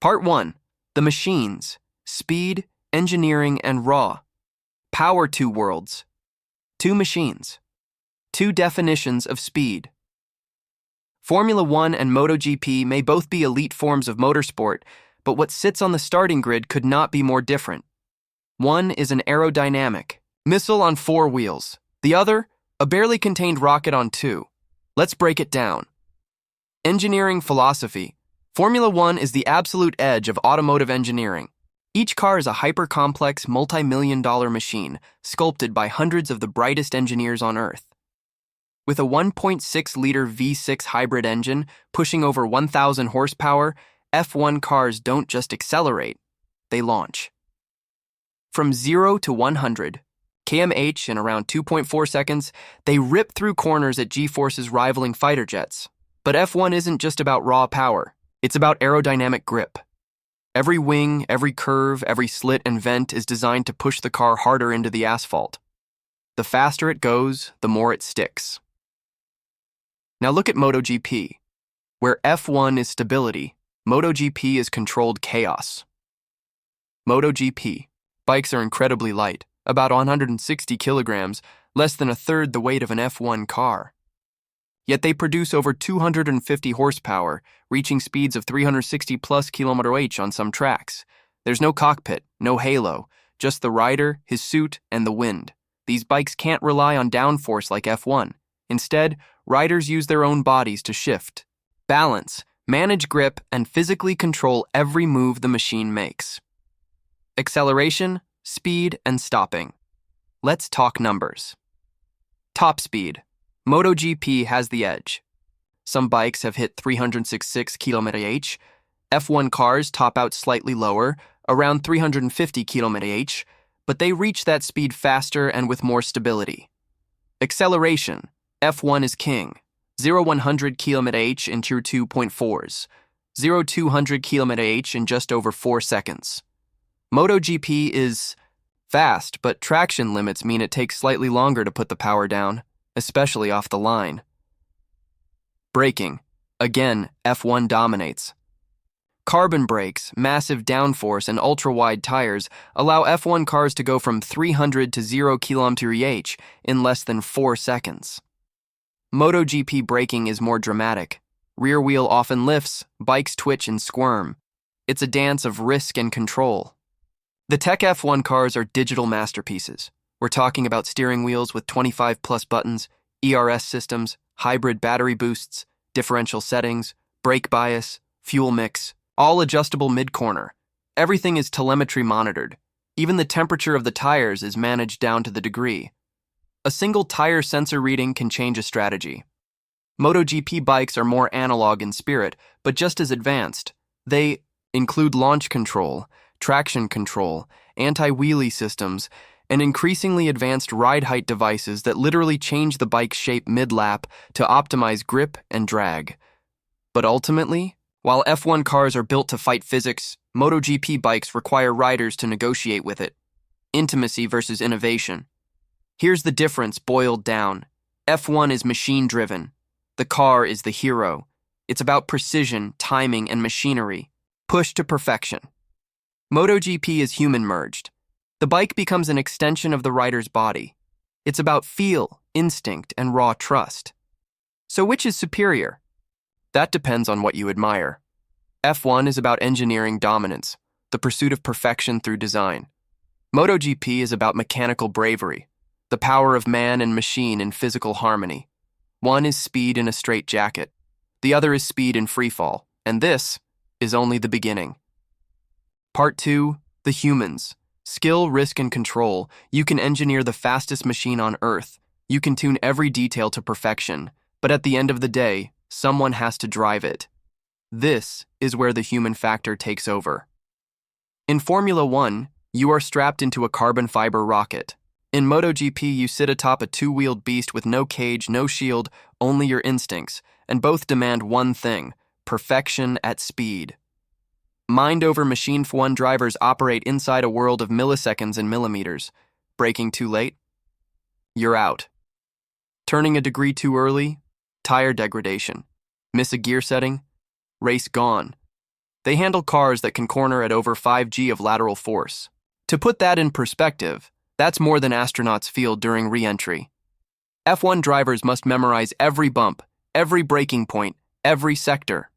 Part 1. The machines, speed, engineering, and raw. Power two worlds. Two machines. Two definitions of speed. Formula 1 and MotoGP may both be elite forms of motorsport, but what sits on the starting grid could not be more different. One is an aerodynamic missile on 4 wheels. The other, a barely contained rocket on 2. Let's break it down. Engineering philosophy. Formula 1 is the absolute edge of automotive engineering. Each car is a hyper-complex, multi-million-dollar machine, sculpted by hundreds of the brightest engineers on Earth. With a 1.6-liter V6 hybrid engine pushing over 1,000 horsepower, F1 cars don't just accelerate, they launch. From 0 to 100 km/h in around 2.4 seconds, they rip through corners at G-forces rivaling fighter jets. But F1 isn't just about raw power. It's about aerodynamic grip. Every wing, every curve, every slit and vent is designed to push the car harder into the asphalt. The faster it goes, the more it sticks. Now look at MotoGP. Where F1 is stability, MotoGP is controlled chaos. MotoGP. Bikes are incredibly light, about 160 kilograms, less than a third the weight of an F1 car. Yet they produce over 250 horsepower, reaching speeds of 360 plus km/h on some tracks. There's no cockpit, no halo, just the rider, his suit, and the wind. These bikes can't rely on downforce like F1. Instead, riders use their own bodies to shift, balance, manage grip, and physically control every move the machine makes. Acceleration, speed, and stopping. Let's talk numbers. Top speed. MotoGP has the edge. Some bikes have hit 366 km/h. F1 cars top out slightly lower, around 350 km/h, but they reach that speed faster and with more stability. Acceleration. F1 is king. 0-100 km/h in tier 2.4s. 0-200 km/h in just over 4 seconds. MotoGP is fast, but traction limits mean it takes slightly longer to put the power down, especially off the line. Braking. Again, F1 dominates. Carbon brakes, massive downforce, and ultra-wide tires allow F1 cars to go from 300 to 0 km/h in less than 4 seconds. MotoGP braking is more dramatic. Rear wheel often lifts, bikes twitch and squirm. It's a dance of risk and control. The tech F1 cars are digital masterpieces. We're talking about steering wheels with 25-plus buttons, ERS systems, hybrid battery boosts, differential settings, brake bias, fuel mix, all adjustable mid-corner. Everything is telemetry monitored. Even the temperature of the tires is managed down to the degree. A single tire sensor reading can change a strategy. MotoGP bikes are more analog in spirit, but just as advanced. They include launch control, traction control, anti-wheelie systems, and increasingly advanced ride height devices that literally change the bike's shape mid-lap to optimize grip and drag. But ultimately, while F1 cars are built to fight physics, MotoGP bikes require riders to negotiate with it. Intimacy versus innovation. Here's the difference boiled down. F1 is machine-driven. The car is the hero. It's about precision, timing, and machinery, pushed to perfection. MotoGP is human-merged. The bike becomes an extension of the rider's body. It's about feel, instinct, and raw trust. So which is superior? That depends on what you admire. F1 is about engineering dominance, the pursuit of perfection through design. MotoGP is about mechanical bravery, the power of man and machine in physical harmony. One is speed in a straitjacket. The other is speed in freefall, and this is only the beginning. Part 2, the humans. Skill, risk, and control. You can engineer the fastest machine on Earth. You can tune every detail to perfection. But at the end of the day, someone has to drive it. This is where the human factor takes over. In Formula 1, you are strapped into a carbon fiber rocket. In MotoGP, you sit atop a 2-wheeled beast with no cage, no shield, only your instincts, and both demand one thing: perfection at speed. Mind-over-machine F1 drivers operate inside a world of milliseconds and millimeters. Braking too late? You're out. Turning a degree too early? Tire degradation. Miss a gear setting? Race gone. They handle cars that can corner at over 5G of lateral force. To put that in perspective, that's more than astronauts feel during re-entry. F1 drivers must memorize every bump, every braking point, every sector.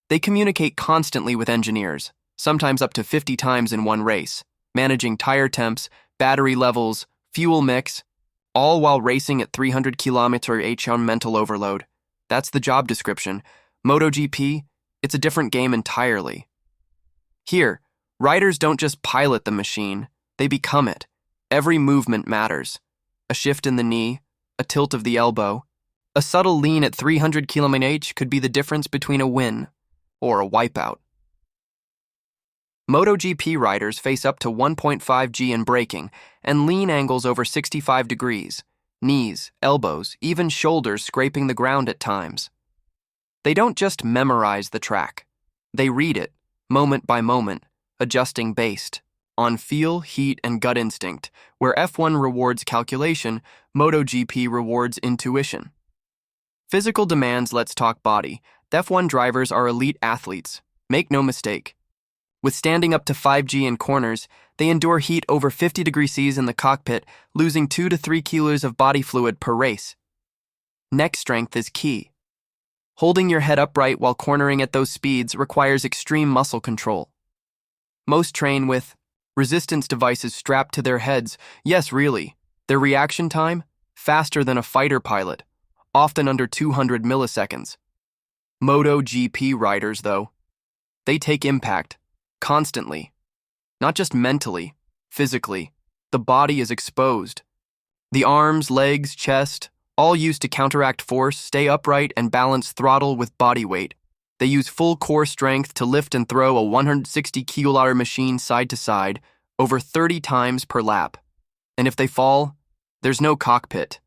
They communicate constantly with engineers, sometimes up to 50 times in one race, managing tire temps, battery levels, fuel mix, all while racing at 300 km/h mental overload. That's the job description. MotoGP, it's a different game entirely. Here, riders don't just pilot the machine, they become it. Every movement matters. A shift in the knee, a tilt of the elbow, a subtle lean at 300 km/h could be the difference between a win or a wipeout. MotoGP riders face up to 1.5 G in braking and lean angles over 65 degrees, knees, elbows, even shoulders scraping the ground at times. They don't just memorize the track. They read it, moment by moment, adjusting based on feel, heat, and gut instinct. Where F1 rewards calculation, MotoGP rewards intuition. Physical demands, let's talk body. F1 drivers are elite athletes, make no mistake. With standing up to 5G in corners, they endure heat over 50 degrees Celsius in the cockpit, losing 2 to 3 kilos of body fluid per race. Neck strength is key. Holding your head upright while cornering at those speeds requires extreme muscle control. Most train with resistance devices strapped to their heads. Yes, really. Their reaction time? Faster than a fighter pilot, often under 200 milliseconds. MotoGP riders, though, they take impact, constantly. Not just mentally, physically. The body is exposed. The arms, legs, chest, all used to counteract force, stay upright, and balance throttle with body weight. They use full core strength to lift and throw a 160 kilo machine side to side, over 30 times per lap. And if they fall, there's no cockpit.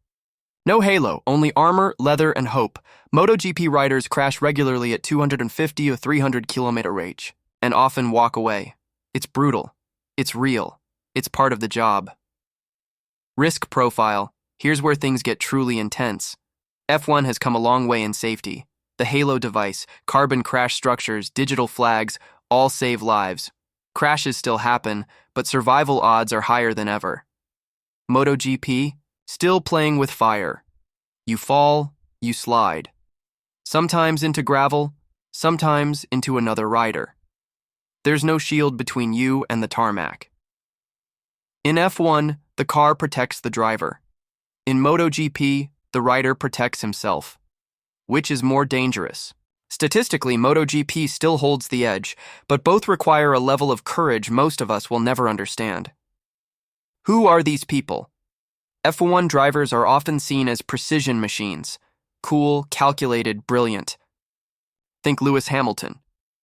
No halo, only armor, leather, and hope. MotoGP riders crash regularly at 250 or 300 km/h, and often walk away. It's brutal. It's real. It's part of the job. Risk profile. Here's where things get truly intense. F1 has come a long way in safety. The Halo device, carbon crash structures, digital flags, all save lives. Crashes still happen, but survival odds are higher than ever. MotoGP, still playing with fire. You fall, you slide. Sometimes into gravel, sometimes into another rider. There's no shield between you and the tarmac. In F1, the car protects the driver. In MotoGP, the rider protects himself. Which is more dangerous? Statistically, MotoGP still holds the edge, but both require a level of courage most of us will never understand. Who are these people? F1 drivers are often seen as precision machines. Cool, calculated, brilliant. Think Lewis Hamilton,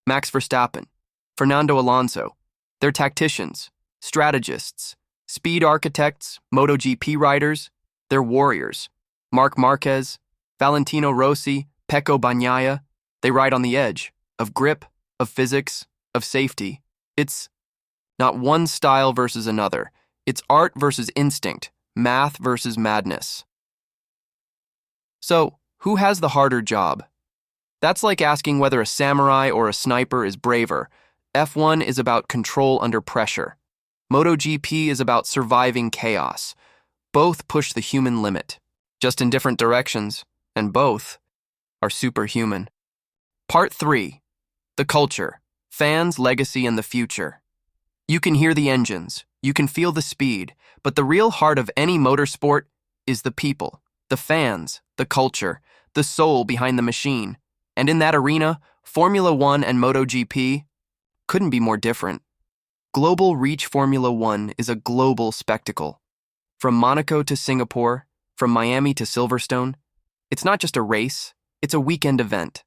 Max Verstappen, Fernando Alonso. They're tacticians, strategists, speed architects, MotoGP riders. They're warriors. Marc Marquez, Valentino Rossi, Pecco Bagnaia. They ride on the edge of grip, of physics, of safety. It's not one style versus another. It's art versus instinct, math versus madness. So, who has the harder job? That's like asking whether a samurai or a sniper is braver. F1 is about control under pressure. MotoGP is about surviving chaos. Both push the human limit, just in different directions, and both are superhuman. Part 3. The culture, fans, legacy, and the future. You can hear the engines, you can feel the speed, but the real heart of any motorsport is the people, the fans, the culture, the soul behind the machine. And in that arena, Formula 1 and MotoGP couldn't be more different. Global Reach Formula 1 is a global spectacle. From Monaco to Singapore, from Miami to Silverstone, it's not just a race, it's a weekend event.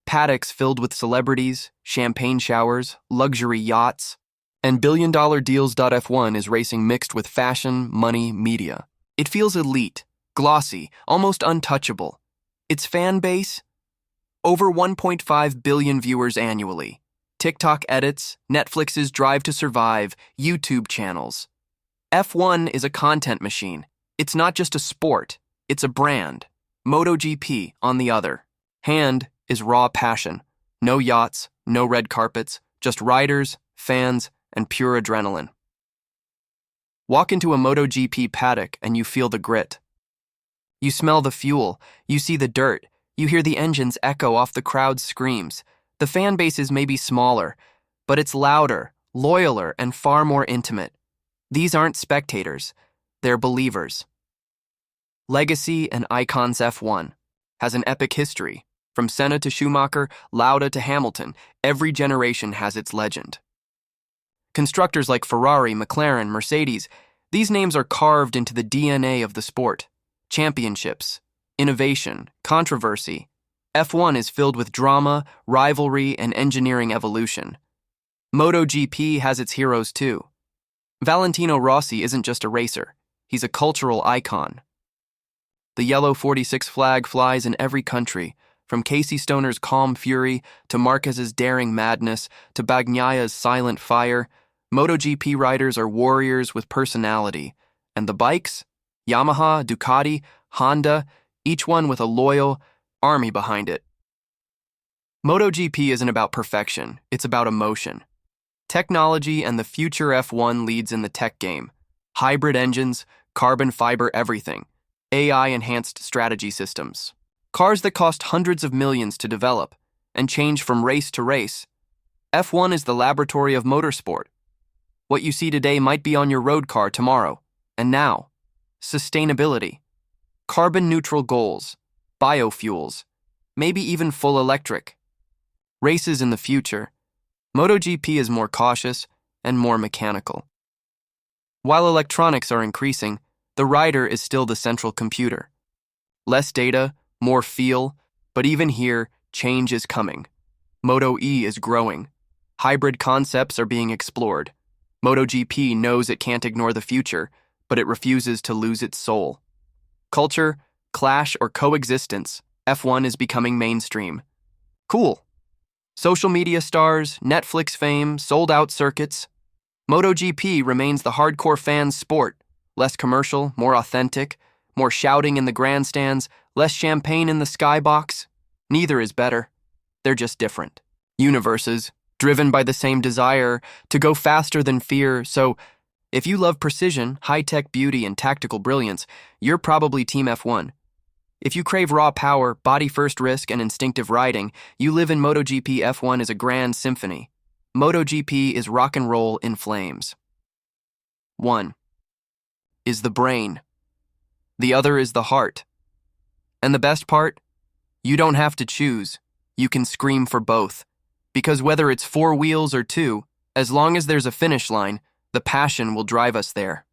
Paddocks filled with celebrities, champagne showers, luxury yachts, and billion-dollar deals. F1 is racing mixed with fashion, money, media. It feels elite, glossy, almost untouchable. Its fan base? Over 1.5 billion viewers annually. TikTok edits, Netflix's Drive to Survive, YouTube channels. F1 is a content machine. It's not just a sport, it's a brand. MotoGP, on the other hand, is raw passion. No yachts, no red carpets, just riders, fans, and pure adrenaline. Walk into a MotoGP paddock and you feel the grit. You smell the fuel, you see the dirt, you hear the engines echo off the crowd's screams. The fan bases may be smaller, but it's louder, loyaler, and far more intimate. These aren't spectators, they're believers. Legacy and Icons F1 has an epic history. From Senna to Schumacher, Lauda to Hamilton, every generation has its legend. Constructors like Ferrari, McLaren, Mercedes, these names are carved into the DNA of the sport. Championships, innovation, controversy. F1 is filled with drama, rivalry, and engineering evolution. MotoGP has its heroes too. Valentino Rossi isn't just a racer, he's a cultural icon. The yellow 46 flag flies in every country, from Casey Stoner's calm fury to Marquez's daring madness to Bagnaia's silent fire. MotoGP riders are warriors with personality, and the bikes? Yamaha, Ducati, Honda, each one with a loyal army behind it. MotoGP isn't about perfection, it's about emotion. Technology and the future F1 leads in the tech game. Hybrid engines, carbon fiber everything, AI-enhanced strategy systems. Cars that cost hundreds of millions to develop and change from race to race. F1 is the laboratory of motorsport. What you see today might be on your road car tomorrow. And now, sustainability, carbon-neutral goals, biofuels, maybe even full electric. Races in the future. MotoGP is more cautious and more mechanical. While electronics are increasing, the rider is still the central computer. Less data, more feel, but even here, change is coming. Moto E is growing. Hybrid concepts are being explored. MotoGP knows it can't ignore the future, but it refuses to lose its soul. Culture, clash, or coexistence, F1 is becoming mainstream. Cool. Social media stars, Netflix fame, sold-out circuits. MotoGP remains the hardcore fan's sport. Less commercial, more authentic, more shouting in the grandstands, less champagne in the skybox. Neither is better. They're just different. Universes, driven by the same desire to go faster than fear. So, if you love precision, high-tech beauty, and tactical brilliance, you're probably Team F1. If you crave raw power, body-first risk, and instinctive riding, you live in MotoGP. F1 is a grand symphony. MotoGP is rock and roll in flames. 1 is the brain. The other is the heart. And the best part? You don't have to choose. You can scream for both. Because whether it's 4 wheels or 2, as long as there's a finish line, the passion will drive us there.